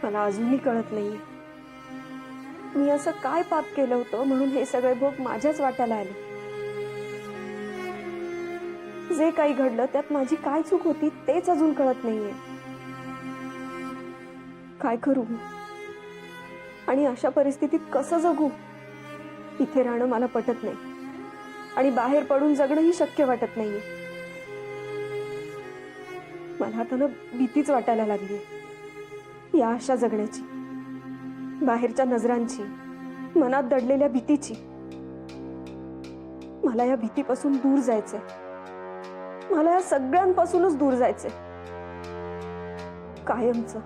मला अजूनही कळत नाहीये मी असं काय पाप केलं होतं म्हणून हे सगळे भोग माझ्याच वाट्याला आले। जे काही घडलं त्यात माझी काय चूक होती तेच अजून कळत नाहीये। काय करू आणि अशा परिस्थितीत कसं जगू? इथे राहणं मला पटत नाही आणि बाहेर पडून जगणंही शक्य वाटत नाहीये। मला आता ना भीतीच वाटायला लागलीये या अशा जगण्याची, बाहेरच्या नजरांची, मनात दडलेल्या भीतीची। मला या भीतीपासून दूर जायचंय, मला या सगळ्यांपासूनच दूर जायचंय कायमचं।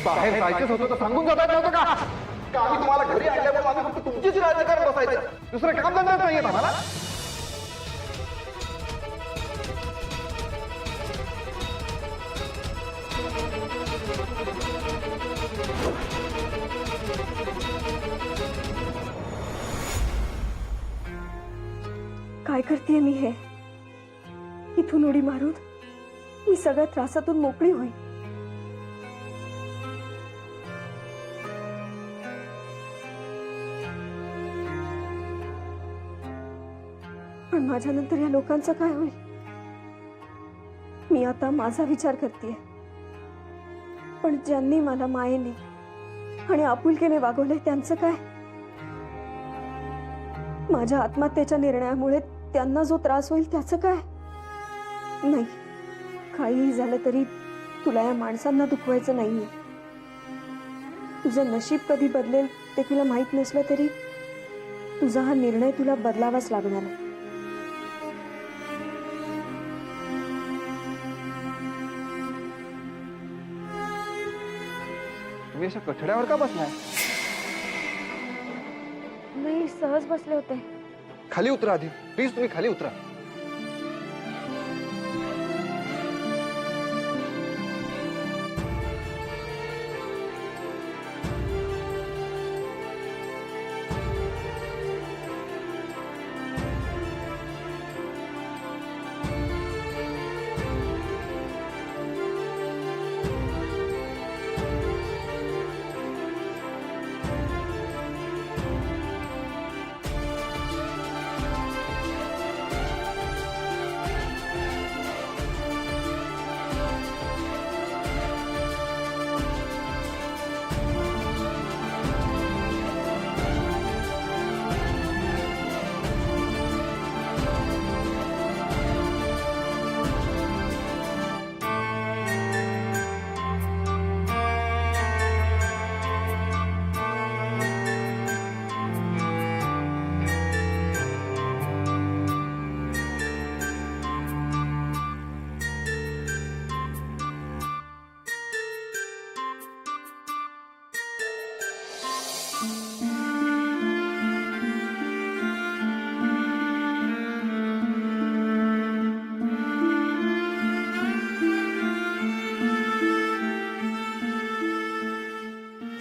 बाहेर जायचंच होतं तर सांगून जाता येत नव्हतं का? का आम्ही तुम्हाला घरी आणल्यामुळे आम्ही फक्त तुमचीच राज्य करत बसायचं, दुसरं काम धंदाच नाहीये आम्हाला? काय करतेय मी हे? इथून उडी मारून मी सगळ्या त्रासातून मोकळी होईल। पण माझ्यानंतर या लोकांचं काय होईल? मी आता माझा विचार करतेय, पण ज्यांनी मला मायेने आणि आपुलकीने वागवले त्यांचं काय? माझ्या आत्महत्येच्या निर्णयामुळे त्यांना जो त्रास होईल त्याचं काय? नाही, काहीही झालं तरी तुला या माणसांना दुखवायचं नाहीये। तुझं नशीब कधी बदलेल ते तुला माहित नसलं तरी तुझा हा निर्णय तुला बदलावाच लागणार आहे। तुम्ही अशा कठड्यावर का बसलाय? नाही, सहज बसले होते। खाली उतरा आधी प्लीज, तुम्ही खाली उतरा।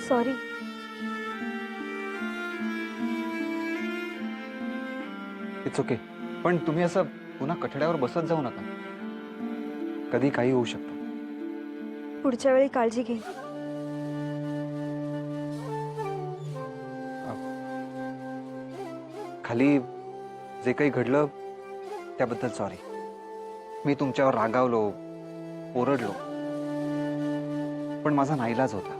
सॉरी. It's okay. पण तुम्ही असं पुन्हा कठड्यावर बसत जाऊ नका. कधी काही होऊ शकतं. पुढच्या वेळी काळजी घे. खाली जे काही घडलं त्याबद्दल सॉरी. मी तुमच्यावर रागावलो, ओरडलो, पण माझा नाईलाज होता.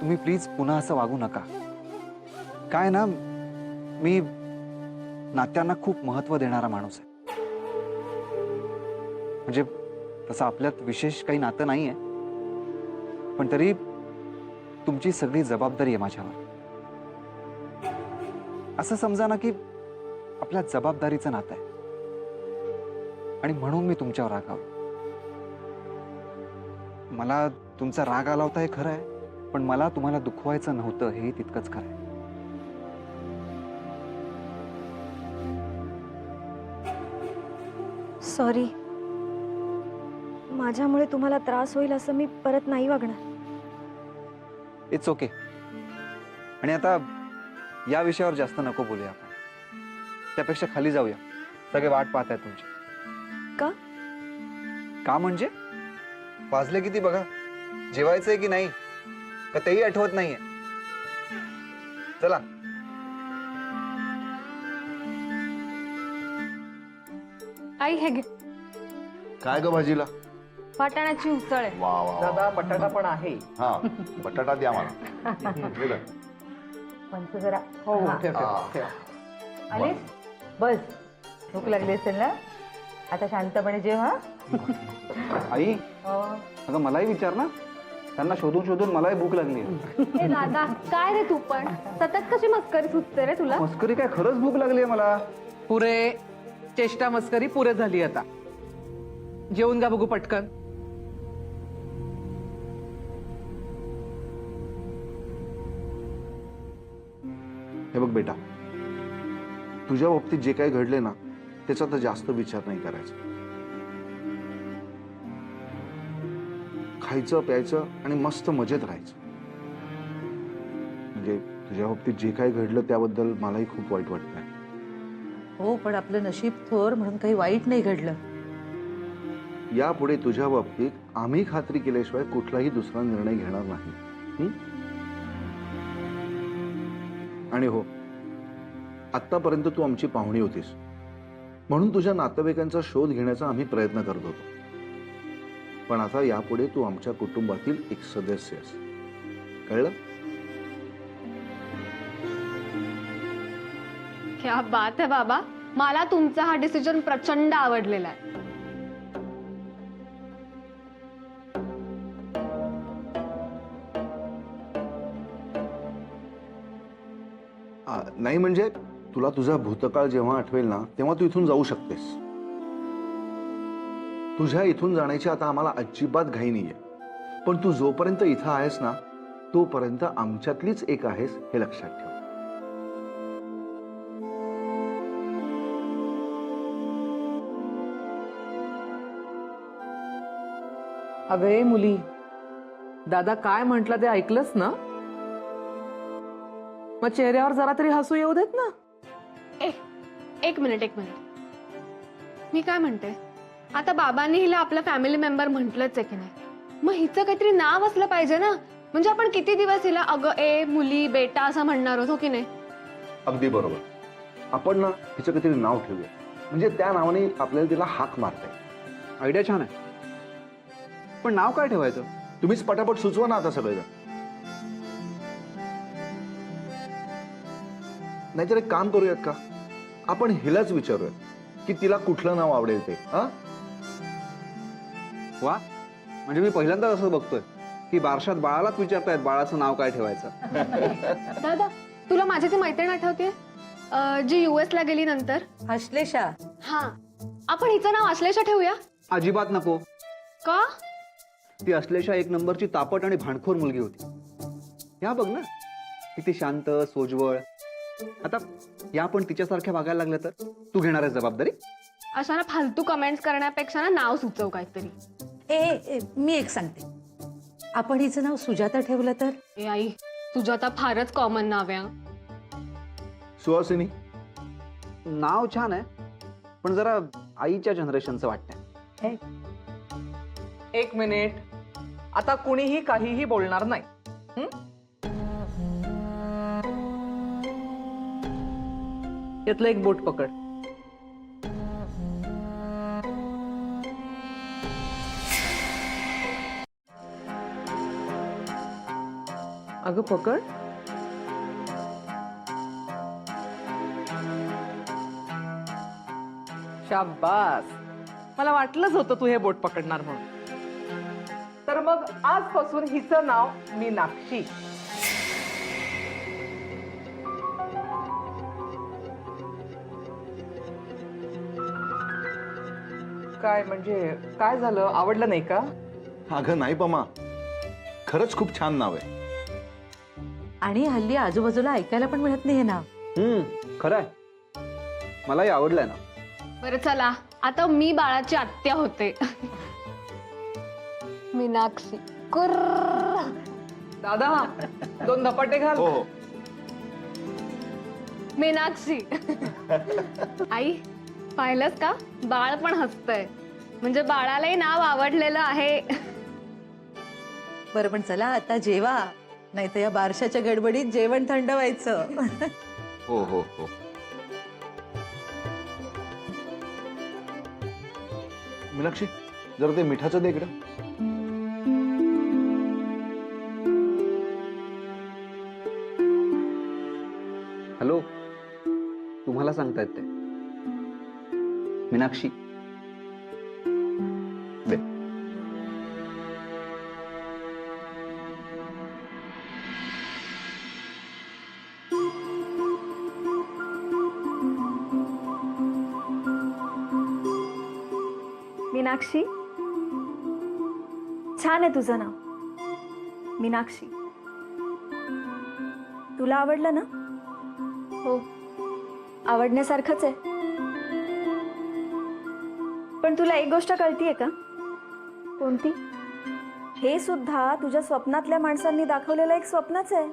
तुम्ही प्लीज पुन्हा असं वागू नका. काय ना, मी नात्यांना खूप महत्त्व देणारा माणूस आहे. म्हणजे तसं आपल्यात विशेष काही नातं नाहीये, पण तरी तुमची सगळी जबाबदारी आहे माझ्यावर. असं समजा ना की आपल्या जबाबदारीचं नातं आहे आणि म्हणून मी तुमच्यावर रागावलो. मला तुमचा राग आला होता हे खरं आहे, पण मला तुम्हाला दुखवायचं नव्हतं हे तितकंच खरं आहे. सॉरी. माझ्यामुळे तुम्हाला त्रास होईल असं मी परत नाही वागणार. It's okay. आणि आता या विषयावर जास्त नको बोलूया आपण. त्यापेक्षा खाली जाऊया. सगळे वाट पाहत आहेत तुमची. का? का म्हणजे वाजले किती बघा. जेवायचंय की नाही का तेही आठवत नाहीये. चला. आई हे घे. काय ग भाजीला? वाटाण्याची उसळ आहे. वा वा वा. दादा बटाटा पण आहे. हा, बटाटा द्या मला. हे धर. पंच जरा हो हा. ठेव आलीस बस. भूक लागली असेल ना, आता शांतपणे जेव. हा आई, हो. अगं मलाही विचार ना. त्यांना शोधून शोधून मलाही भूक लागली. हे दादा काय रे तू पण सतत कशी मस्करी सुचते रे तुला. मस्करी काय, खरंच भूक लागली मला. पुरे चेष्टा मस्करी पुरे झाली. आता जेवून जा बघू पटकन. हे बघ बेटा, तुझ्या बाबतीत जे काही घडले ना त्याचा तर जास्त विचार नाही करायचा. खायचं प्यायचं आणि मस्त मजेत राहायचं. म्हणजे तुझ्या बाबतीत जे काही घडलं त्याबद्दल मलाही खूप वाईट वाटतंय. हो, पण आपलं नशीब थोर म्हणून काही वाईट नाही घडलं. यापुढे तुझ्या बाबतीत आम्ही खात्री केल्याशिवाय कुठलाही दुसरा निर्णय घेणार नाही. हं? आणि हो, आतापर्यंत तू आमची पाहुणी होतीस म्हणून तुझ्या नातेवाईकांचा शोध घेण्याचा आम्ही प्रयत्न करत होतो. पण आता यापुढे तू आमच्या कुटुंबातील एक सदस्य आहेस. कळलं? क्या बात आहे बाबा. मला तुमचा हा डिसिजन प्रचंड आवडलेला आहे. नाही म्हणजे तुला तुझा भूतकाळ जेव्हा आठवेल ना तेव्हा तू इथून जाऊ शकतेस. तुझ्या इथून जाण्याची आता आम्हाला अजिबात घाई नाहीये. पण तू जोपर्यंत इथं आहेस ना तोपर्यंत आमच्यातलीच एक आहेस हे लक्षात ठेव. अगे मुली, दादा काय म्हंटल ते ऐकलंस ना. मग चेहऱ्यावर जरा तरी हसू येऊ देत ना. एक मिनिट. मी काय म्हणते, आता बाबांनी हिला आपला फॅमिली मेंबर म्हटलंच आहे की नाही, मग हिचं काहीतरी नाव असलं पाहिजे ना. म्हणजे आपण किती दिवस हिला अगं ए मुली बेटा असं म्हणणार होतो की नाही. अगदी बरोबर. आपण ना हिचं काहीतरी नाव ठेवूया, म्हणजे त्या नावाने आपल्याला तिला हाक मारता येईल. आयडिया छान आहे, पण नाव काय ठेवायचं? तुम्हीच पटापट सुचवा ना आता सगळेजण. नाहीतर एक काम करूयात का, आपण हिलाच विचारूयात की तिला कुठलं नाव आवडेल ते. हा, वा, म्हणजे मी पहिल्यांदा असं बघतोय की बारशात बाळालाच विचारतायत बाळाचं नाव काय ठेवायचं. दादा तुला माझी ती मैत्रीण आठवते जी US ला गेली नंतर. आश्लेषा. हा, आपण हिचं नाव आश्लेषा ठेवूया. अजिबात नको. का? ती असलेशा एक नंबरची तापट आणि भांडखोर मुलगी होती. या बघ ना, किती शांत सोजवळ. आता या पण तिच्यासारख्या वागायला लागल्या तर तू घेणार आहेस जबाबदारी? अशा ना फालतू कमेंट्स करण्यापेक्षा ना नाव सुचव काहीतरी. मी एक सांगते, आपण हिचं नाव सुजाता ठेवलं तर? ए आई, सुजाता फारच कॉमन नाव आहे. सुहासिनी, नाव छान आहे पण जरा आईच्या जनरेशनचं वाटतंय. एक मिनिट, आता कुणीही काहीही बोलणार नाही. हं? यातलं एक बोट पकड. अगं पकड. शाबास, मला वाटलंच होतं तू हे बोट पकडणार म्हणून. तर मग आजपासून हिचं नाव मीनाक्षी. काय म्हणजे काय झालं, आवडलं नाही का? अगं नाही पमा, खरंच खूप छान नाव आहे. आणि हल्ली आजूबाजूला ऐकायला पण मिळत नाही हे नाव. खरं आहे, मलाही आवडलंय ना. बरं चला, आता मी बाळाची आत्या होते. मीनाक्षी. कुर्र. दादा, 2 धपाटे घाल. हो हो. मीनाक्षी. आई, पाहिलंस का, बाळ पण हसतंय. म्हणजे बाळालाही नाव आवडलेलं आहे. बरं पण चला आता जेवा, नाही तर या बारशाच्या गडबडीत जेवण थंड व्हायचं. हो हो हो. मीनाक्षी, जरा ते मिठाचं दे इकडं. हॅलो, तुम्हाला सांगतायत ते. मीनाक्षी. दे. मीनाक्षी, छान आहे तुझं नाव, मीनाक्षी. तुला आवडलं ना? हो, आवडण्यासारखंच आहे. पण तुला एक गोष्ट कळतीये का? कोणती? हे सुद्धा तुझ्या स्वप्नातल्या माणसांनी दाखवलेलं एक स्वप्नच आहे.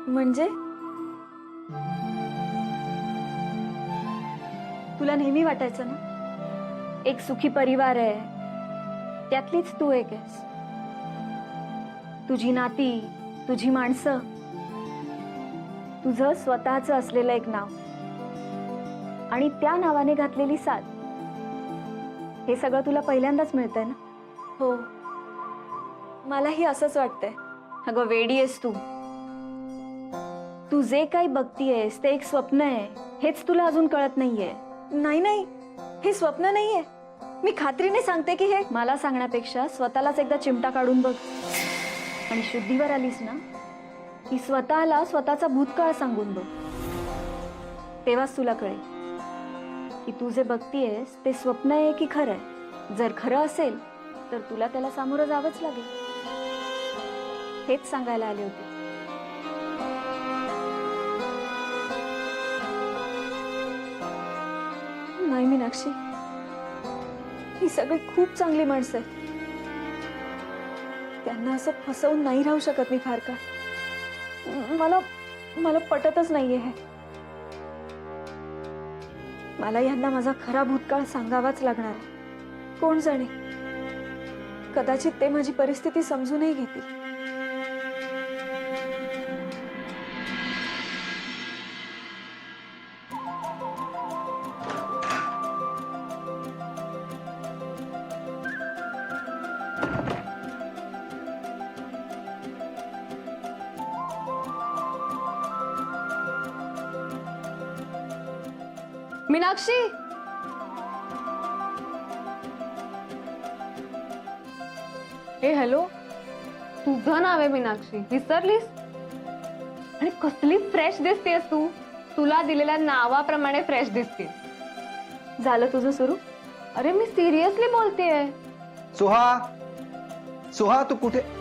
म्हणजे तुला नेहमी वाटायचं ना, एक सुखी परिवार आहे, त्यातलीच तू एक आहेस. तुझी नाती, तुझी माणसं, तुझं स्वतःचं असलेलं एक नाव आणि त्या नावाने घातलेली साथ, हे सगळं तुला पहिल्यांदाच मिळतंय ना? हो, मलाही असंच वाटतंय. अगं वेडी आहेस तू. तू जे काही बघतीयेस ते एक स्वप्न आहे, हेच तुला अजून कळत नाहीये. नाही नाही, हे स्वप्न नाहीये. मी खात्रीने सांगते की हे मला सांगण्यापेक्षा स्वतःलाच एकदा चिमटा काढून बघ आणि शुद्धीवर आलीस ना की स्वतःला स्वतःचा भूतकाळ सांगून बघ. तेव्हाच तुला कळेल की तू जे बघतीयेस ते स्वप्न आहे की खरं आहे. जर खरं असेल तर तुला त्याला सामोरं जावंच लागेल. हेच सांगायला आले होते. नाही मीनाक्षी, ही सगळी खूप चांगली माणसं आहेत. त्यांना असं फसवून नाही राहू शकत मी फार काळ. मला पटतच नाहीये हे. मला यांना माझा खरा भूतकाळ सांगावाच लागणार आहे. कोण जाणे, कदाचित ते माझी परिस्थिती समजूनही घेतील. मीनाक्षी. ए हॅलो, तुझं नाव आहे मीनाक्षी, विसरलीस? आणि कसली फ्रेश दिसतेस तू. तुला दिलेल्या नावाप्रमाणे फ्रेश दिसते. झालं तुझं सुरू? अरे मी सिरियसली बोलतेय. सुहा, सुहा तू कुठे?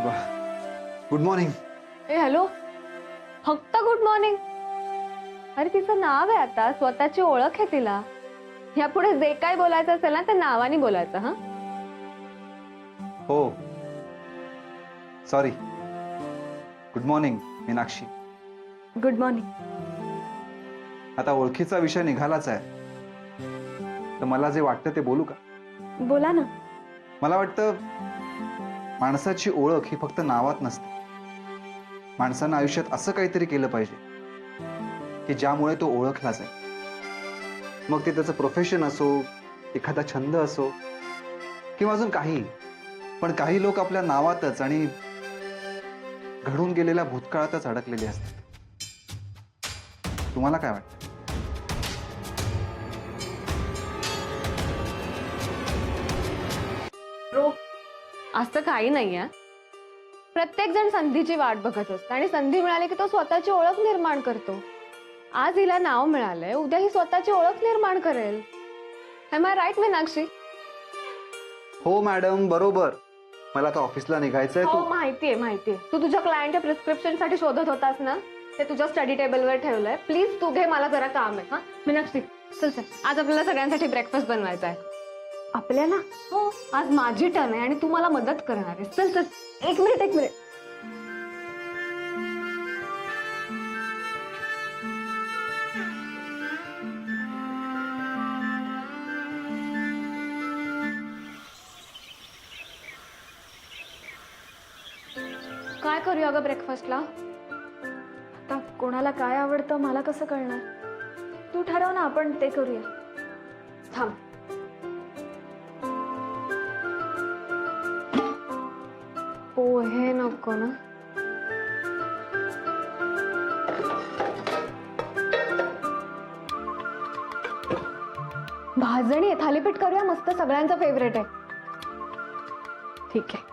Good morning. ए हॅलो, फक्त गुड मॉर्निंग? अरे तिचं नाव आहे, आता स्वतःची ओळख आहे तिला. यापुढे जे काय बोलायचं असेल ना ते नावाने बोलायचं. हा, हो sorry. Good morning Meenakshi. Good morning. आता ओळखीचा विषय निघालाच आहे, तर मला जे वाटतं ते बोलू का? बोला ना. मला वाटतं माणसाची ओळख ही फक्त नावात नसते. माणसानं आयुष्यात असं काहीतरी केलं पाहिजे की ज्यामुळे तो ओळखला जाईल. मग ते त्याचं प्रोफेशन असो, एखादा छंद असो किंवा अजून काही. पण काही लोक आपल्या नावातच आणि घडून गेलेल्या भूतकाळातच अडकलेले असतात. तुम्हाला काय वाटतं? असं काही नाहीये. प्रत्येक जण संधीची वाट बघत असतो आणि संधी मिळाली की तो स्वतःची ओळख निर्माण करतो. आज हिला नाव मिळालंय, उद्या ही स्वतःची ओळख निर्माण करेल. Am I right Meenakshi? हो मॅडम, बरोबर. मला आता ऑफिसला निघायचंय. हो तू माहितीये. तू तुझ्या क्लायंटच्या प्रिस्क्रिप्शन साठी शोधत होतास ना, ते तुझ्या स्टडी टेबलवर ठेवलंय. प्लीज तू घे, मला जरा काम आहे. हा मीनाक्षी, चल चल, आज आपल्याला सगळ्यांसाठी ब्रेकफास्ट बनवायचा आहे. आपल्याला? हो, आज माझी टर्न आहे आणि तू मला मदत करणार आहेस. चल चल. एक मिनिट. काय करूया ग ब्रेकफास्टला? आता कोणाला काय आवडतं मला कसं कळणार? तू ठरव ना, आपण ते करूया. थांब. पोहे नको ना? भाजणी आहे, थालीपीठ करूया. मस्त, सगळ्यांचा फेवरेट आहे. ठीक आहे.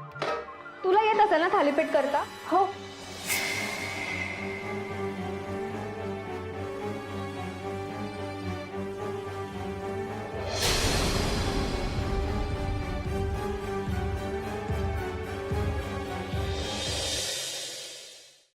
तुला येत असेल ना थालीपीठ करता? हो,